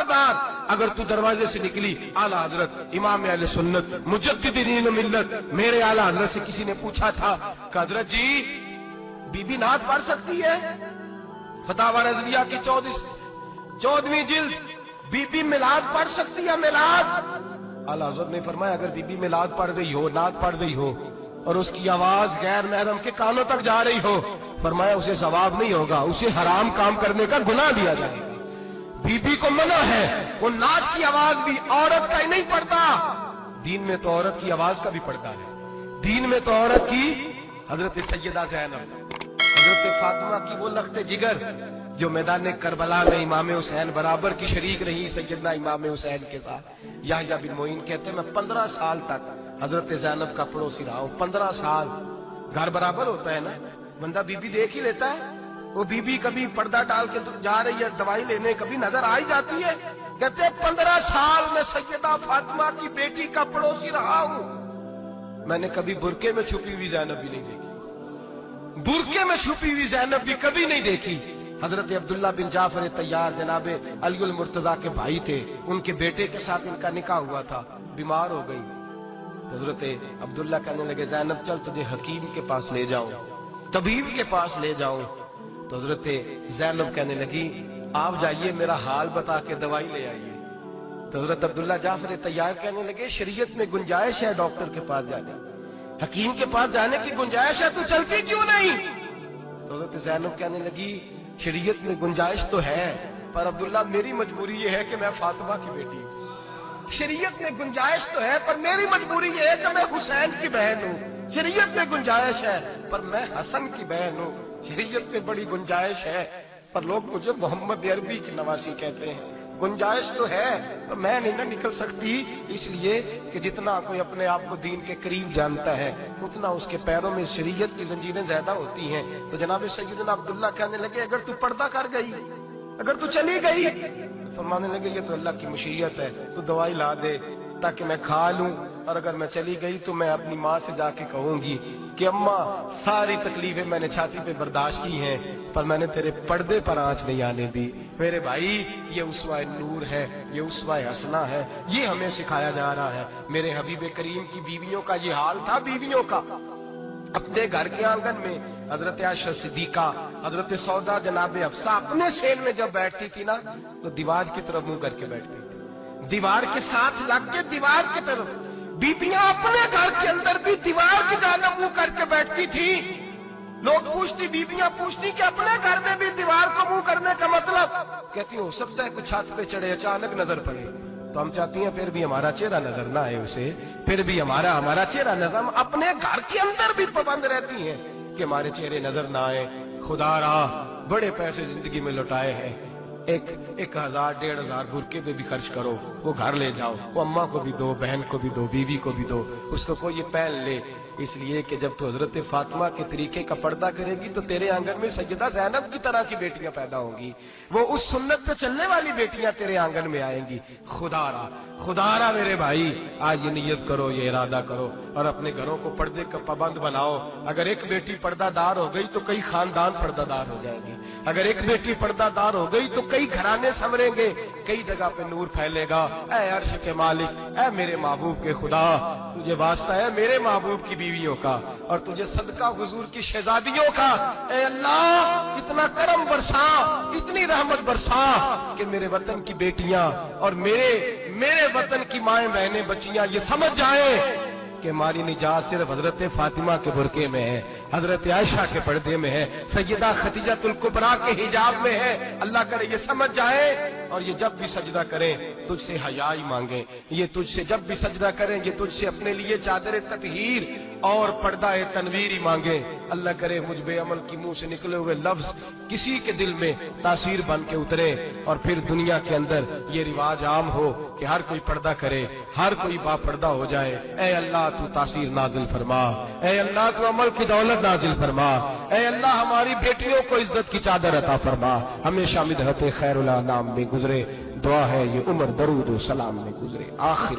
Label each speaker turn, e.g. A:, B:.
A: खबरदार अगर तू दरवाजे से निकली, आला हजरत इमाम अहले सुन्नत मुजद्दिद दीन मिल्लत मेरे आला हजरत से किसी ने पूछा था कि हजरत जी बीबी नात पढ़ सकती है? फतावा रज़विया की 14वीं जिल्द, बीबी मिलाद पढ़ सकती है? मिलाद। आला हजरत ने फरमाया अगर बीबी मिलाद पढ़ रही हो, नात पढ़ रही हो और उसकी आवाज गैर महरम के कानों तक जा रही हो, फरमाया उसे सवाब नहीं होगा, उसे हराम काम करने का गुनाह दिया जाएगा। बीबी को मना है, वो नात की आवाज भी औरत का ही नहीं पड़ता, दीन में तो औरत की आवाज का भी पड़ता है। दीन में तो औरत की, हजरत सैयदा ज़ैनब, हजरत फातिमा की वो लख्ते जिगर जो मैदान करबला में इमाम हुसैन बराबर की शरीक रही सैयदना इमाम हुसैन के साथ। याह्या बिन मोइन कहते हैं मैं 15 साल तक हजरत ज़ैनब का पड़ोसी रहा हूं। 15 साल, घर बराबर होता है ना, बंदा बीबी देख ही लेता है। वो बीबी कभी पर्दा डाल के जा रही है दवाई लेने, कभी नजर आ ही जाती है। कहते 15 साल में सैयदा फातिमा की बेटी का पड़ोसी रहा हूं, मैंने कभी बुरके में छुपी हुई ज़ैनब भी नहीं देखी, बुरके में छुपी हुई ज़ैनब भी कभी नहीं देखी। हजरत अब्दुल्ला बिन जाफर तैयार जनाबे अली मुर्तजा के भाई थे, उनके बेटे के साथ इनका निकाह हुआ था, बीमार हो गई। तो हजरत अब्दुल्ला कहने लगे ज़ैनब चल तुझे हकीम के पास ले जाऊं, तबीब के पास ले जाऊं। तो हजरत ज़ैनब कहने लगी आप जाइए मेरा हाल बता के दवाई ले आइए। तो हजरत अब्दुल्ला जाफर तैयार कहने लगे शरीयत में गुंजाइश है डॉक्टर के पास जाने, हकीम के पास जाने की गुंजाइश है, तू चलती क्यों नहीं? तो हजरत ज़ैनब कहने लगी शरीयत में गुंजाइश तो है, पर अब्दुल्ला मेरी मजबूरी ये है कि मैं फातिमा की बेटी हूं। शरीयत में गुंजाइश तो है पर मेरी मजबूरी ये है कि मैं हुसैन की बहन हूं। शरीयत में गुंजाइश है पर मैं हसन की बहन हूं। शरीयत में बड़ी गुंजाइश है पर लोग मुझे मोहम्मद अरबी की नवासी कहते हैं। गुंजाइश तो है पर मैं नहीं ना निकल सकती, इसलिए कि जितना कोई अपने आप को दीन के करीब जानता है उतना उसके पैरों में शरीयत की जंजीरें ज्यादा होती हैं। तो जनाब सैयदना अब्दुल्ला कहने लगे अगर तू पर्दा कर गई, अगर तू चली गई, तो फरमाने लगे ये तो अल्लाह की मशीयत है, तू दवाई ला दे ताकि मैं खा लूं, और अगर मैं चली गई तो मैं अपनी माँ से जाके कहूंगी कि अम्मा सारी तकलीफें मैंने छाती पे बर्दाश्त की हैं पर मैंने तेरे पर्दे पर आंच नहीं आने दी। मेरे भाई ये उसवा नूर है, ये उसवा हसना है, ये हमें सिखाया जा रहा है। मेरे हबीब करीम की बीवियों का ये हाल था, बीवियों का अपने घर के आंगन में हजरत आयशा सिद्दीका, हजरत सौदा जनाब हफ्सा अपने सेल में जब बैठती थी ना तो दीवार की तरफ मुंह करके बैठती थी, दीवार के साथ लग के दीवार की तरफ। बीबियां अपने घर के अंदर भी दीवार की जानिब मुंह करके बैठती थी। लोग पूछती, बीबियां पूछती कि अपने घर में भी दीवार को मुंह करने का मतलब? कहती हो सकता है कुछ छत पे चढ़े अचानक नजर पड़े, तो हम चाहती हैं फिर भी हमारा चेहरा नजर ना आए उसे, फिर भी हमारा चेहरा नजर, हम अपने घर के अंदर भी पाबंद रहती हैं कि हमारे चेहरे नजर ना आए। खुदा रा बड़े पैसे जिंदगी में लुटाए हैं, 1000 1500 बुरके पे भी खर्च करो, वो घर ले जाओ, वो अम्मा को भी दो, बहन को भी दो, बीवी को भी दो, उसको कोई ये पहन ले। इसलिए कि जब तो हजरत फातिमा के तरीके का पर्दा करेगी तो तेरे आंगन में सैयदा ज़ैनब की तरह की बेटियां पैदा होंगी, वो उस सुन्नत पे चलने वाली बेटियां तेरे आंगन में आएंगी। खुदारा मेरे भाई आज ये नियत करो, ये इरादा करो और अपने घरों को पर्दे का पाबंद बनाओ। अगर एक बेटी पर्दादार हो गई तो कई खानदान पर्दादार हो जाएंगे, अगर एक बेटी पर्दादार हो गई तो कई घराने संवरेंगे, कई जगह पे नूर फैलेगा। ऐ अर्श के मालिक, ऐ मेरे महबूब के खुदा, तुझे वास्ता है मेरे महबूब की बीवियों का और तुझे सदका हुजूर की शहजादियों का। ऐ अल्लाह इतना करम बरसा, इतनी रहमत बरसा कि मेरे वतन की बेटियां और मेरे वतन की माएं बहनें बच्चियां ये समझ जाएं कि हमारी निजात सिर्फ हजरत फातिमा के बुरके में है, हजरत आयशा के पर्दे में है, सैयदा खदीजतुल कुबरा के हिजाब में है। अल्लाह करे ये समझ जाए और ये जब भी सजदा करें तुझसे हयाई मांगे, ये तुझसे जब भी सजदा करें ये तुझसे अपने लिए चादर ततहीर और पर्दा तनवीर मांगे। अल्लाह करे मुझ बेअमल की मुंह से निकले हुए लफ्ज किसी के दिल में तासीर बन के उतरे और फिर दुनिया के अंदर ये रिवाज आम हो कि हर कोई पर्दा करे, हर कोई बापर्दा हो जाए। ऐ अल्लाह तू तासीर नाजिल फरमा, ऐ अल्लाह तू अमल की दौलत नाजिल फरमा, ऐ अल्लाह हमारी बेटियों को इज्जत की चादर अता फरमा, हमेशा मिदहत खैरुल अनाम में गुजरे। दुआ है ये उम्र दरूद सलाम में गुजरे। आखिर